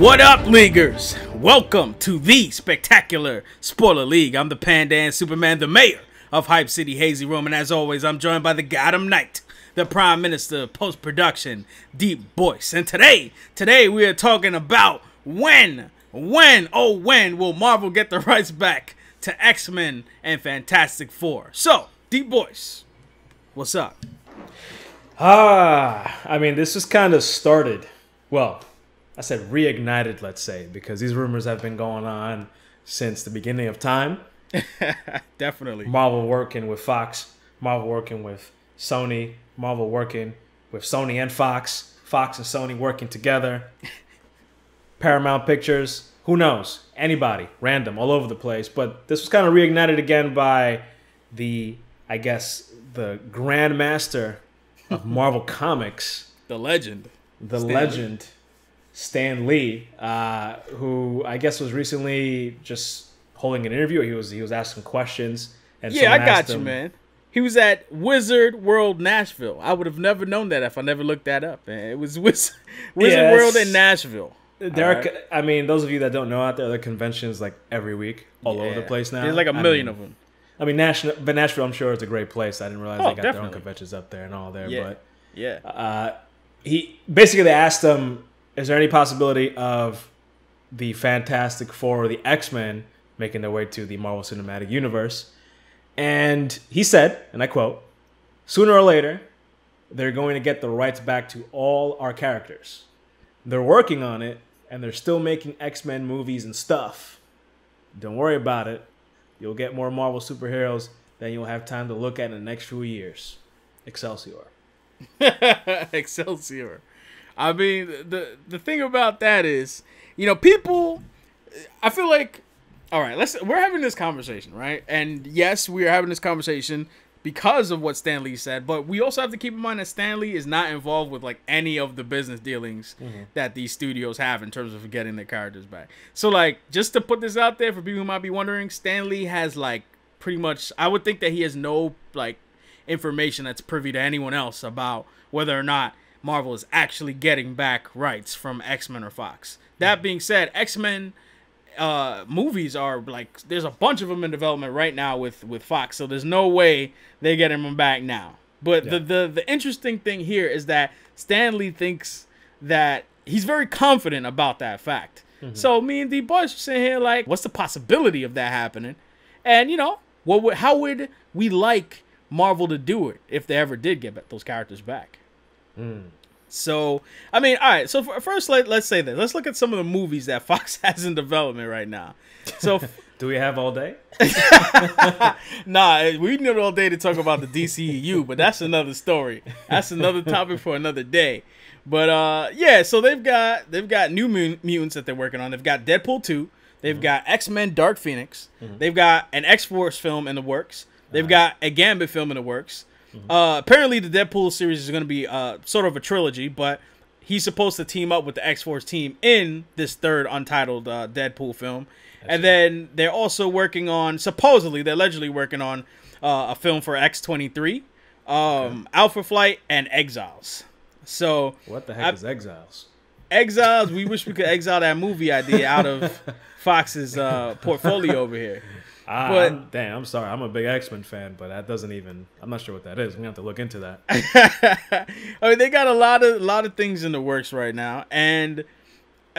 What up, Leaguers? Welcome to the spectacular Spoiler League. I'm the Pandan Superman, the mayor of Hype City, HazyRome, and as always, I'm joined by the Gotham Knight, the Prime Minister of Post-Production, DeepBoyce. And today we are talking about when will Marvel get the rights back to X-Men and Fantastic Four? So, DeepBoyce, what's up? I mean, this just kind of started, well, I said reignited, let's say, because these rumors have been going on since the beginning of time. Definitely. Marvel working with Fox, Marvel working with Sony, Marvel working with Sony and Fox, Fox and Sony working together, Paramount Pictures, who knows, anybody, random, all over the place. But this was kind of reignited again by the, I guess, the grandmaster of Marvel Comics. The legend. Stan Lee, who I guess was recently just holding an interview. He was asking questions. And yeah, I got you, man. He was at Wizard World Nashville. I would have never known that if I never looked that up, man. It was Wizard World in Nashville. I mean, those of you that don't know out there, there are conventions like every week all over the place now. There's like a million of them. I mean, Nashville, I'm sure it's a great place. I didn't realize they got definitely. their own conventions up there and all there. Yeah. But they asked him, is there any possibility of the Fantastic Four or the X-Men making their way to the Marvel Cinematic Universe? And he said, and I quote, "Sooner or later, they're going to get the rights back to all our characters. They're working on it, and they're still making X-Men movies and stuff. Don't worry about it. You'll get more Marvel superheroes than you'll have time to look at in the next few years. Excelsior." Excelsior. I mean, the thing about that is, you know, people, I feel like, all right, we're having this conversation, right? And yes, we are having this conversation because of what Stan Lee said, but we also have to keep in mind that Stan Lee is not involved with like any of the business dealings that these studios have in terms of getting their characters back. So like, just to put this out there for people who might be wondering, Stan Lee has like pretty much, I would think that he has no like information that's privy to anyone else about whether or not Marvel is actually getting back rights from X-Men or Fox. That being said, X-Men movies are like, there's a bunch of them in development right now with Fox, so there's no way they're getting them back now. But the interesting thing here is that Stan Lee thinks that he's very confident about that fact. So me and DeepBoyce are sitting here like, what's the possibility of that happening? And you know, how would we like Marvel to do it if they ever did get those characters back? So, I mean, all right. So first, let's say this. Let's look at some of the movies that Fox has in development right now. So, do we have all day? Nah, we need all day to talk about the DCEU, but that's another story. That's another topic for another day. But yeah, so they've got New Mutants that they're working on. They've got Deadpool 2. They've got X-Men Dark Phoenix. They've got an X-Force film in the works. They've got a Gambit film in the works. Apparently the Deadpool series is going to be sort of a trilogy, but he's supposed to team up with the X-Force team in this third untitled Deadpool film. And then they're also working on, they're allegedly working on a film for X-23, Alpha Flight, and Exiles. So what the heck is Exiles? Exiles, we wish we could exile that movie idea out of Fox's portfolio over here. I'm sorry. I'm a big X-Men fan, but that doesn't even, I'm not sure what that is. We have to look into that. I mean, they got a lot of things in the works right now. And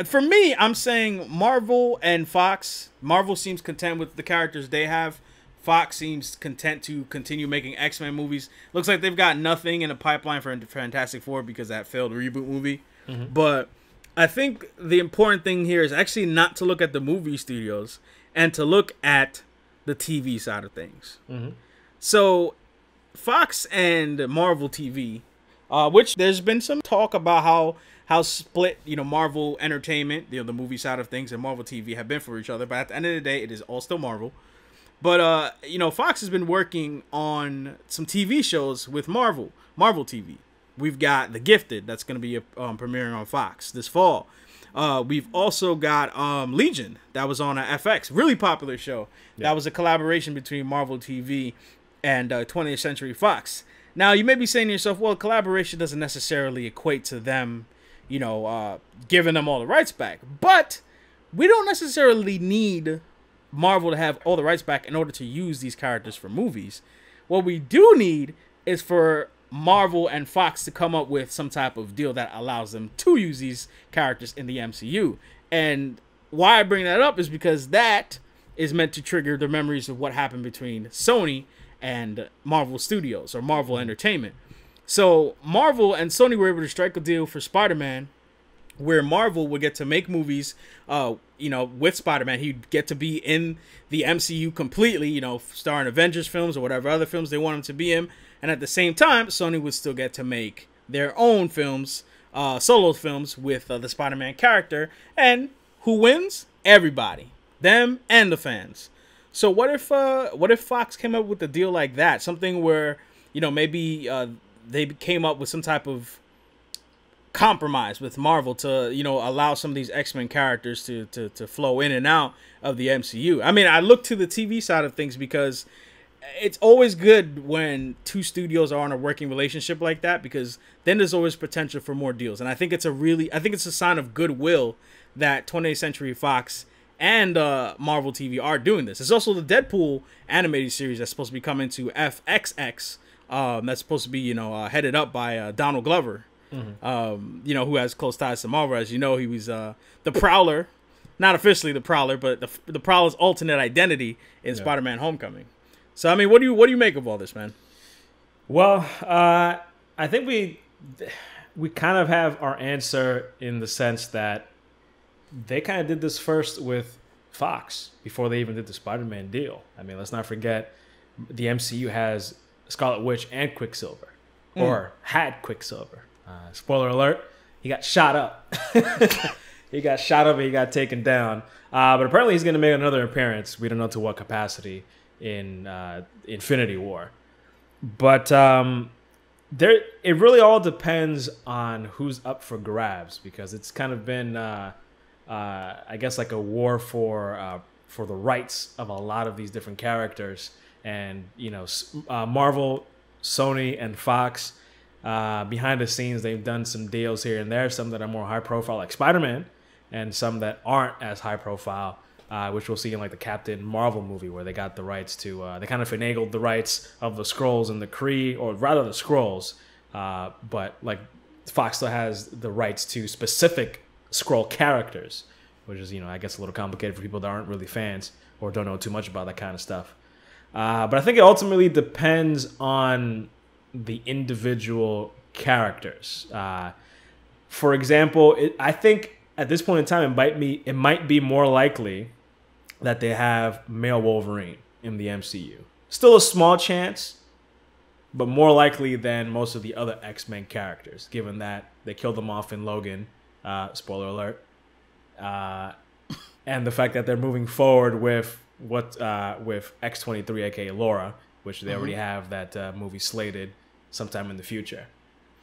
for me, I'm saying Marvel and Fox. Marvel seems content with the characters they have. Fox seems content to continue making X-Men movies. Looks like they've got nothing in the pipeline for Fantastic Four because of that failed reboot movie. But I think the important thing here is actually not to look at the movie studios and to look at the TV side of things. So Fox and Marvel TV, which there's been some talk about how split, you know, Marvel Entertainment, you know, the movie side of things, and Marvel TV have been for each other. But at the end of the day, it is all still Marvel. But you know, Fox has been working on some TV shows with Marvel TV. We've got The Gifted that's going to be premiering on Fox this fall. We've also got Legion that was on FX, really popular show. That was a collaboration between Marvel TV and 20th Century Fox. Now, you may be saying to yourself, well, collaboration doesn't necessarily equate to them giving them all the rights back. But we don't necessarily need Marvel to have all the rights back in order to use these characters for movies. What we do need is for Marvel and Fox to come up with some type of deal that allows them to use these characters in the MCU. And why I bring that up is because that is meant to trigger the memories of what happened between Sony and Marvel Studios or Marvel Entertainment. So Marvel and Sony were able to strike a deal for Spider-Man where Marvel would get to make movies, with Spider-Man. He'd get to be in the MCU completely, starring Avengers films or whatever other films they want him to be in. And at the same time, Sony would still get to make their own films, solo films with the Spider-Man character. And who wins? Everybody. Them and the fans. So what if Fox came up with a deal like that? Something where, maybe they came up with some type of compromise with Marvel to, allow some of these X-Men characters to flow in and out of the MCU. I mean, I look to the TV side of things because it's always good when two studios are on a working relationship like that, because then there's always potential for more deals. And I think it's a sign of goodwill that 20th Century Fox and Marvel TV are doing this. It's also the Deadpool animated series that's supposed to be coming to FXX. That's supposed to be, headed up by Donald Glover. Who has close ties to Marvel. As you know, he was the Prowler, not officially the Prowler, but the Prowler's alternate identity in Spider-Man: Homecoming. So, I mean, what do you make of all this, man? Well, I think we kind of have our answer in the sense that they kind of did this first with Fox before they even did the Spider-Man deal. I mean, let's not forget the MCU has Scarlet Witch and Quicksilver, or had Quicksilver. Spoiler alert, he got shot up. He got shot up and he got taken down. But apparently he's going to make another appearance. We don't know to what capacity in Infinity War. But it really all depends on who's up for grabs, because it's kind of been, I guess, like a war for the rights of a lot of these different characters. And, Marvel, Sony, and Fox, behind the scenes, they've done some deals here and there, some that are more high profile, like Spider-Man, and some that aren't as high profile, which we'll see in like the Captain Marvel movie, where they got the rights to, they kind of finagled the rights of the Skrulls and the Kree, or rather the Skrulls, but like Fox still has the rights to specific Skrull characters, which is, I guess a little complicated for people that aren't really fans or don't know too much about that kind of stuff. But I think it ultimately depends on the individual characters. For example, I think at this point in time, it might be more likely that they have male Wolverine in the MCU. Still a small chance, but more likely than most of the other X-Men characters, given that they killed them off in Logan. Spoiler alert. And the fact that they're moving forward with X-23, aka Laura, which they already have that movie slated sometime in the future.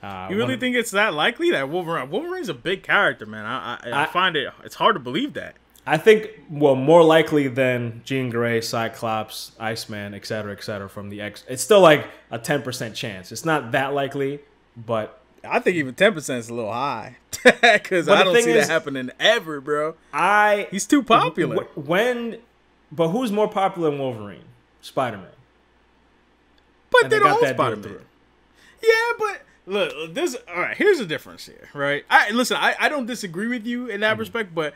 You really think it's that likely that Wolverine's a big character, man? I find it's hard to believe that. I think, more likely than Jean Grey, Cyclops, Iceman, et cetera, from the X. It's still like a 10% chance. It's not that likely, but I think even 10% is a little high, because I don't see that happening ever, bro. He's too popular. But who's more popular than Wolverine? Spider-Man. But they don't own Spider-Man. Yeah, but look, all right, here's the difference here, right? I don't disagree with you in that respect, but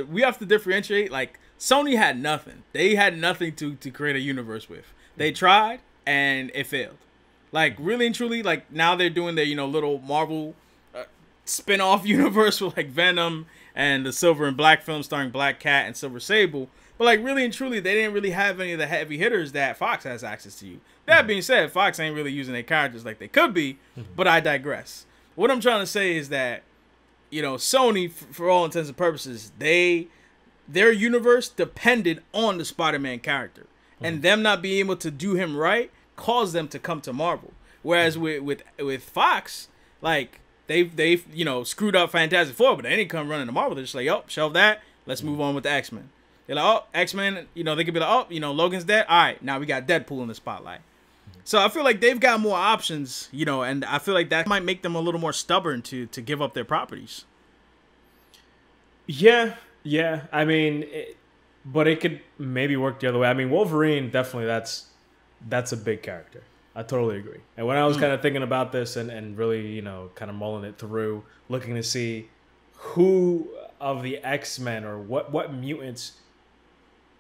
we have to differentiate. Like, Sony had nothing. They had nothing to create a universe with. They tried, and it failed. Like, really and truly, like, now they're doing their, little Marvel spin-off universe with, like, Venom and the Silver and Black film starring Black Cat and Silver Sable. But, like, really and truly, they didn't really have any of the heavy hitters that Fox has access to. That being said, Fox ain't really using their characters like they could be, but I digress. What I'm trying to say is that, Sony, for all intents and purposes, their universe depended on the Spider-Man character. And them not being able to do him right caused them to come to Marvel. Whereas with Fox, like, they've screwed up Fantastic Four, but they didn't come running to Marvel. They're just like, shelve that, let's move on with the X-Men. They're like, X-Men, they could be like, Logan's dead. All right, now we got Deadpool in the spotlight. So I feel like they've got more options, and I feel like that might make them a little more stubborn to give up their properties. Yeah. I mean, but it could maybe work the other way. I mean, Wolverine, definitely that's a big character. I totally agree. And when I was kind of thinking about this and really, you know, kind of mulling it through, looking to see who of the X-Men or what mutants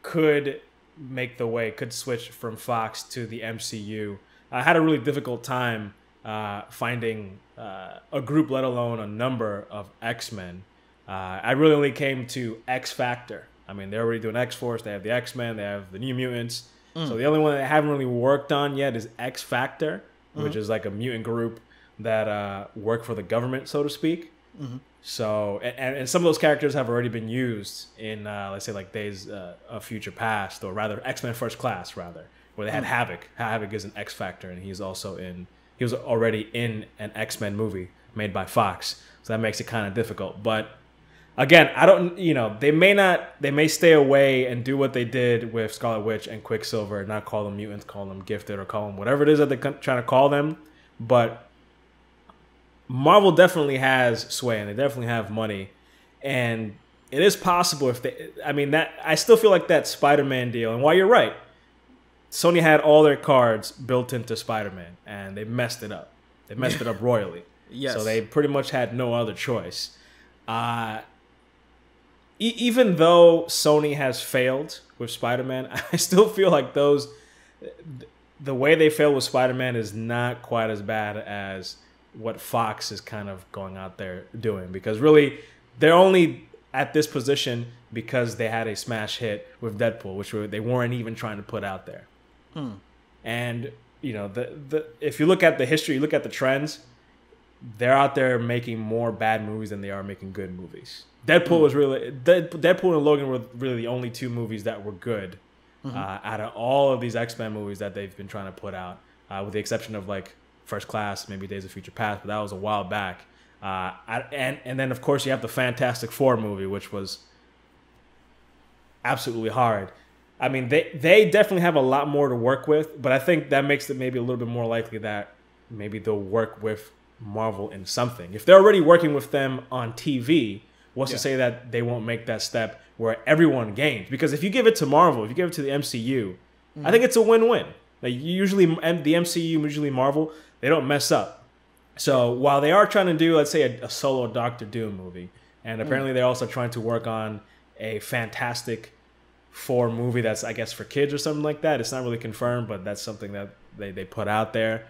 could make the way, could switch from Fox to the MCU, I had a really difficult time finding a group, let alone a number of X-Men. I really only came to X Factor. I mean, they're already doing X-Force. They have the X-Men. They have the New Mutants. So the only one that I haven't really worked on yet is X Factor, which is like a mutant group that work for the government, so to speak. So, and some of those characters have already been used in, let's say, like Days of Future Past, or rather X-Men First Class, rather, where they had Havoc. Havoc is an X Factor, and he was already in an X-Men movie made by Fox. So that makes it kind of difficult. But again, I don't, you know, they may stay away and do what they did with Scarlet Witch and Quicksilver, and not call them mutants, call them gifted, or call them whatever it is that they're trying to call them. But Marvel definitely has sway, and they definitely have money. And it is possible if they, I mean, that I still feel like that Spider-Man deal, and while you're right, Sony had all their cards built into Spider-Man, and they messed it up. They messed it up royally. Yes. So they pretty much had no other choice. Even though Sony has failed with Spider-Man, I still feel like the way they failed with Spider-Man is not quite as bad as what Fox is kind of going out there doing. Because really, they're only at this position because they had a smash hit with Deadpool, which they weren't even trying to put out there. And, you know, if you look at the history, you look at the trends, they're out there making more bad movies than they are making good movies. Deadpool and Logan were really the only two movies that were good out of all of these X-Men movies that they've been trying to put out, with the exception of like First Class, maybe Days of Future Past, but that was a while back. And then of course you have the Fantastic Four movie, which was absolutely hard. I mean, they definitely have a lot more to work with, but I think that makes it maybe a little bit more likely that maybe they'll work with Marvel in something. If they're already working with them on TV, what's to say that they won't make that step where everyone gains? Because if you give it to Marvel, if you give it to the MCU, I think it's a win-win. Like usually the MCU, usually Marvel, they don't mess up. So while they are trying to do, let's say, a solo Doctor Doom movie, and apparently they're also trying to work on a Fantastic Four movie that's, I guess, for kids or something like that. It's not really confirmed, but that's something that they put out there.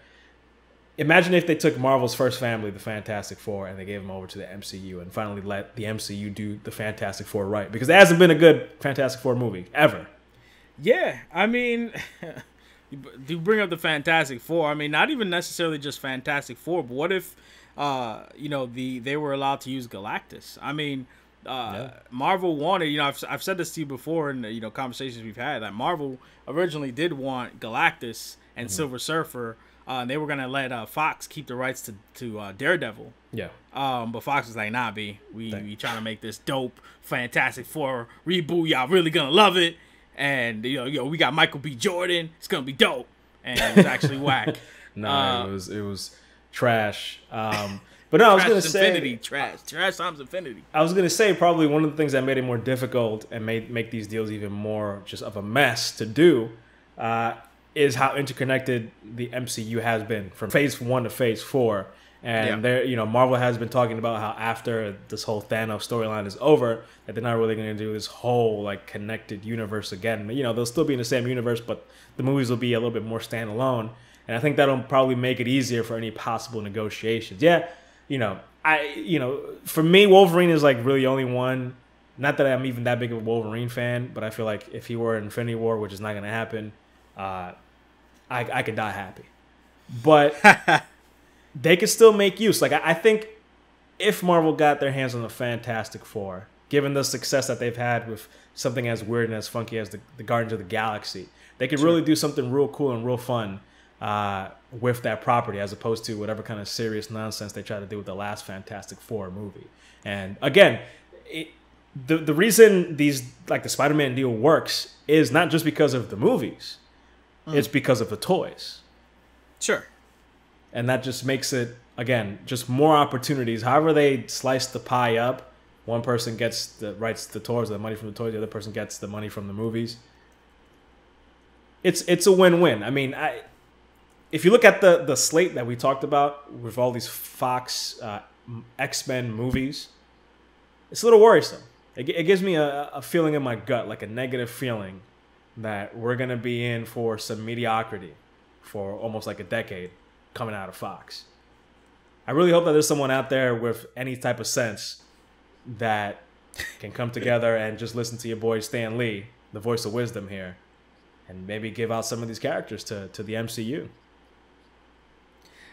Imagine if they took Marvel's first family, the Fantastic Four, and they gave them over to the MCU and finally let the MCU do the Fantastic Four right. Because there hasn't been a good Fantastic Four movie, ever. Yeah, I mean, you bring up the Fantastic Four. I mean, not even necessarily just Fantastic Four, but what if, they were allowed to use Galactus? I mean, Marvel wanted, you know, I've said this to you before in, you know, conversations we've had, that Marvel originally did want Galactus and Silver Surfer. And they were gonna let Fox keep the rights to Daredevil. Yeah. But Fox was like, "Nah, B, we trying to make this dope Fantastic Four reboot. Y'all really gonna love it." And we got Michael B. Jordan. It's gonna be dope. And it was actually whack. No, it was trash. But no, I was gonna say trash times infinity. I was gonna say probably one of the things that made it more difficult and make these deals even more just of a mess to do. Is how interconnected the MCU has been from Phase 1 to Phase 4. And Marvel has been talking about how after this whole Thanos storyline is over, that they're not really going to do this whole like connected universe again. You know, they'll still be in the same universe, but the movies will be a little bit more standalone. And I think that'll probably make it easier for any possible negotiations. Yeah, for me, Wolverine is like really the only one. Not that I'm even that big of a Wolverine fan, but I feel like if he were in Infinity War, which is not going to happen, I could die happy. But they could still make use. Like, I think if Marvel got their hands on the Fantastic Four, given the success that they've had with something as weird and as funky as the Guardians of the Galaxy, they could really do something real cool and real fun with that property, as opposed to whatever kind of serious nonsense they tried to do with the last Fantastic Four movie. And again, the reason these, like the Spider-Man deal works is not just because of the movies. It's because of the toys. Sure. And that just makes it, again, just more opportunities. However they slice the pie up, One person gets the rights to toys, the money from the toys. The other person gets the money from the movies. It's a win-win. I mean, if you look at the slate that we talked about with all these Fox X-Men movies, it's a little worrisome. It gives me a feeling in my gut, like a negative feeling, that we're going to be in for some mediocrity for almost like a decade coming out of Fox. I really hope that there's someone out there with any type of sense that can come together and just listen to your boy Stan Lee, the voice of wisdom here, and maybe give out some of these characters to the MCU.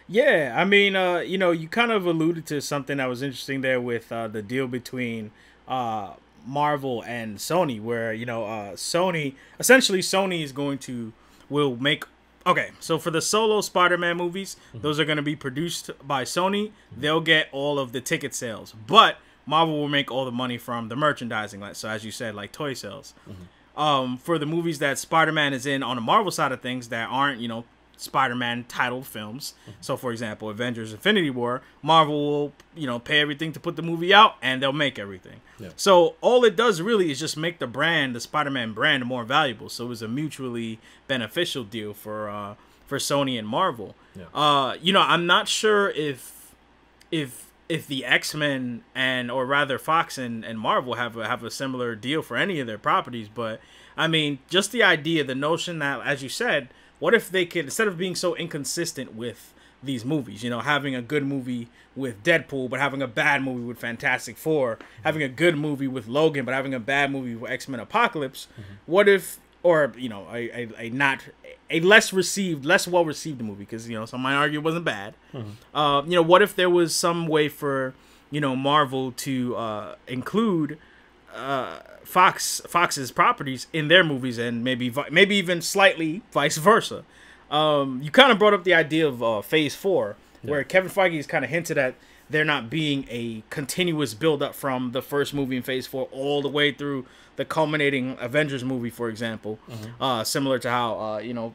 Yeah, I mean, you know, you kind of alluded to something that was interesting there with the deal between Marvel and Sony, where, you know, Sony is will make. Okay, so for the solo Spider-Man movies, those are going to be produced by Sony. They'll get all of the ticket sales, but Marvel will make all the money from the merchandising. So as you said, like toy sales. For the movies that Spider-Man is in on the Marvel side of things that aren't, you know, Spider-Man titled films. So for example, Avengers Infinity War, Marvel will, you know, pay everything to put the movie out, and they'll make everything. Yeah. So all it does really is just make the Spider-Man brand, more valuable. So it was a mutually beneficial deal for Sony and Marvel. Yeah. You know, I'm not sure if the X-Men or rather Fox and Marvel have a similar deal for any of their properties, but I mean, just the idea, the notion that, as you said, what if they could, instead of being so inconsistent with these movies, you know, having a good movie with Deadpool, but having a bad movie with Fantastic Four, having a good movie with Logan, but having a bad movie with X-Men Apocalypse, what if, or, you know, a less well received movie, because, you know, some might argue it wasn't bad. You know, what if there was some way for, you know, Marvel to include Fox's properties in their movies, and maybe even slightly vice versa. You kind of brought up the idea of Phase 4, where Kevin Feige has kind of hinted at there not being a continuous build-up from the first movie in Phase 4 all the way through the culminating Avengers movie, for example. Similar to how, you know,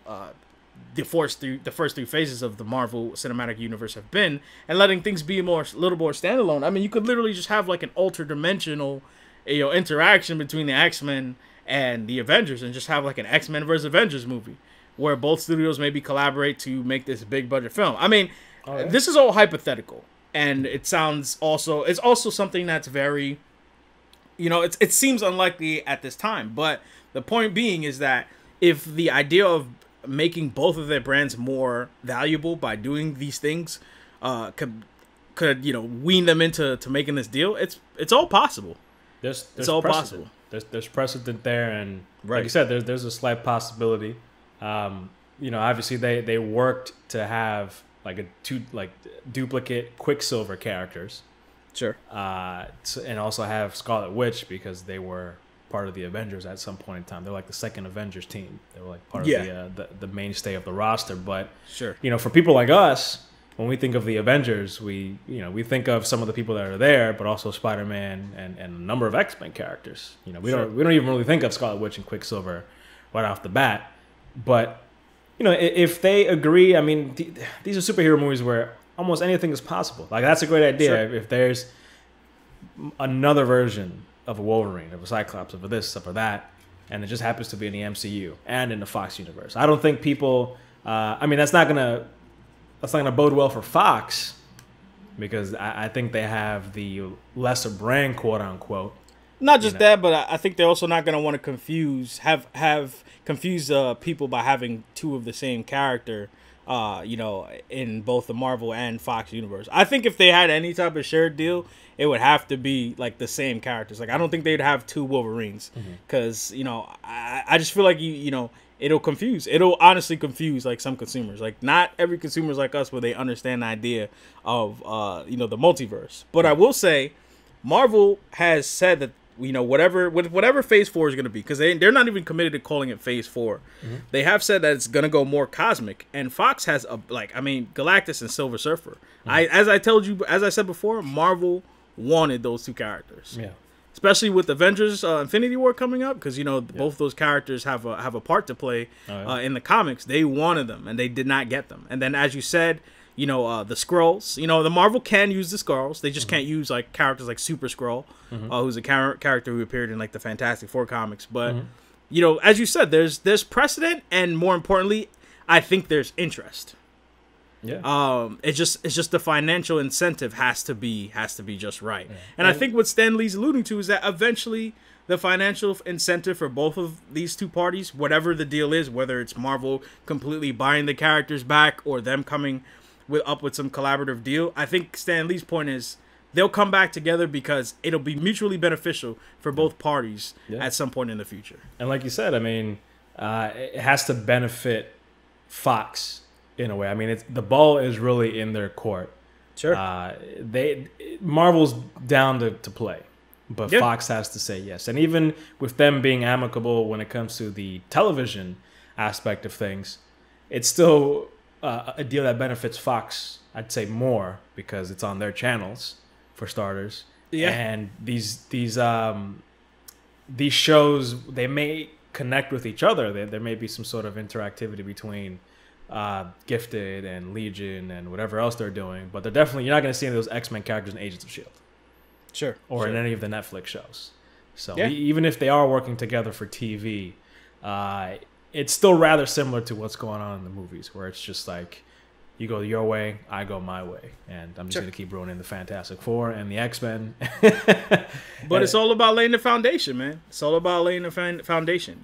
the first three phases of the Marvel Cinematic Universe have been, and letting things be a little more standalone. I mean, you could literally just have like an ultra-dimensional, you know, interaction between the X-Men and the Avengers, and just have like an X-Men versus Avengers movie where both studios maybe collaborate to make this big budget film. I mean, this is all hypothetical, and it's also something that's very, you know, it seems unlikely at this time, but the point being is that if the idea of making both of their brands more valuable by doing these things could you know, wean them into making this deal, it's all possible. It's all possible. There's precedent there, and like you said, there's a slight possibility. You know, obviously they worked to have like duplicate Quicksilver characters, sure, and also have Scarlet Witch, because they were part of the Avengers at some point in time. They're like the second Avengers team. They were like part of the mainstay of the roster. But sure, you know, for people like us, when we think of the Avengers, we think of some of the people that are there, but also Spider-Man and a number of X-Men characters. You know, we don't even really think of Scarlet Witch and Quicksilver right off the bat. But you know, if they agree, I mean, these are superhero movies where almost anything is possible. Like, that's a great idea. Sure. If there's another version of a Wolverine, of a Cyclops, of a this, of a that, and it just happens to be in the MCU and in the Fox universe, I don't think people. I mean, that's not gonna bode well for Fox, because I think they have the lesser brand, quote unquote. Not just that, but I think they're also not going to want to confuse people by having two of the same character, you know, in both the Marvel and Fox universe. I think if they had any type of shared deal, it would have to be like the same characters. Like, I don't think they'd have two Wolverines, because you know, I just feel like you know, it'll honestly confuse like some consumers. Like, not every consumer's like us where they understand the idea of you know, the multiverse. But I will say, Marvel has said that, you know, whatever Phase 4 is going to be, because they're not even committed to calling it Phase 4. They have said that it's going to go more cosmic, and Fox has Galactus and Silver Surfer. As I said before, Marvel wanted those two characters. Yeah. Especially with Avengers Infinity War coming up, because, you know, both those characters have a part to play in the comics. They wanted them, and they did not get them. And then, as you said, the Skrulls. The Marvel can use the Skrulls. They just can't use like characters like Super Skrull, who's a character who appeared in like the Fantastic Four comics. But as you said, there's precedent, and more importantly, I think there's interest. Yeah. It's just the financial incentive has to be just right. Yeah. And I think what Stan Lee's alluding to is that eventually the financial incentive for both of these two parties, whatever the deal is, whether it's Marvel completely buying the characters back or them coming up with some collaborative deal, I think Stan Lee's point is they'll come back together because it'll be mutually beneficial for both parties at some point in the future. And like you said, I mean, it has to benefit Fox in a way. I mean, the ball is really in their court. Sure. Marvel's down to play, but Fox has to say yes. And even with them being amicable when it comes to the television aspect of things, it's still a deal that benefits Fox, I'd say, more because it's on their channels for starters. Yeah. And these shows, they may connect with each other. There may be some sort of interactivity between Gifted and Legion and whatever else they're doing, but you're not going to see any of those X-Men characters in Agents of S.H.I.E.L.D. Sure. Or in any of the Netflix shows. So even if they are working together for TV, it's still rather similar to what's going on in the movies, where it's just like you go your way, I go my way, and I'm just going to keep ruining the Fantastic Four and the X-Men. But it's all about laying the foundation, man. It's all about laying the foundation.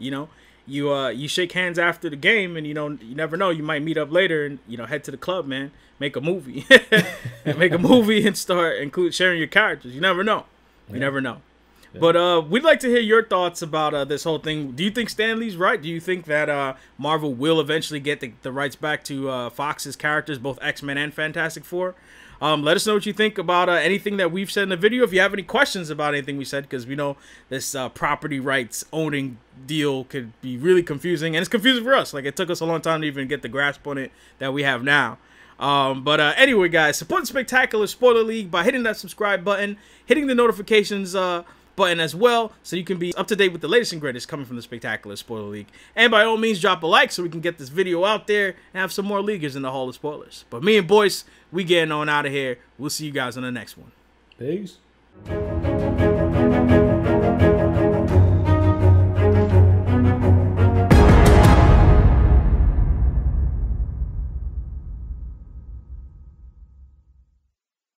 You shake hands after the game, and you never know, you might meet up later and head to the club, man. Make a movie, and start sharing your characters. You never know. You never know. Yeah. But we'd like to hear your thoughts about this whole thing. Do you think Stan Lee's right? Do you think that Marvel will eventually get the rights back to Fox's characters, both X-Men and Fantastic Four? Let us know what you think about anything that we've said in the video. If you have any questions about anything we said, because we know this property rights owning deal could be really confusing, and it's confusing for us. Like, it took us a long time to even get the grasp on it that we have now. But anyway, guys, support the Spectacular Spoiler League by hitting that subscribe button, hitting the notifications button as well, so you can be up to date with the latest and greatest coming from the Spectacular Spoiler League. And by all means, drop a like so we can get this video out there and have some more leaguers in the Hall of Spoilers. But me and Boyce, we getting on out of here. We'll see you guys on the next one. Peace.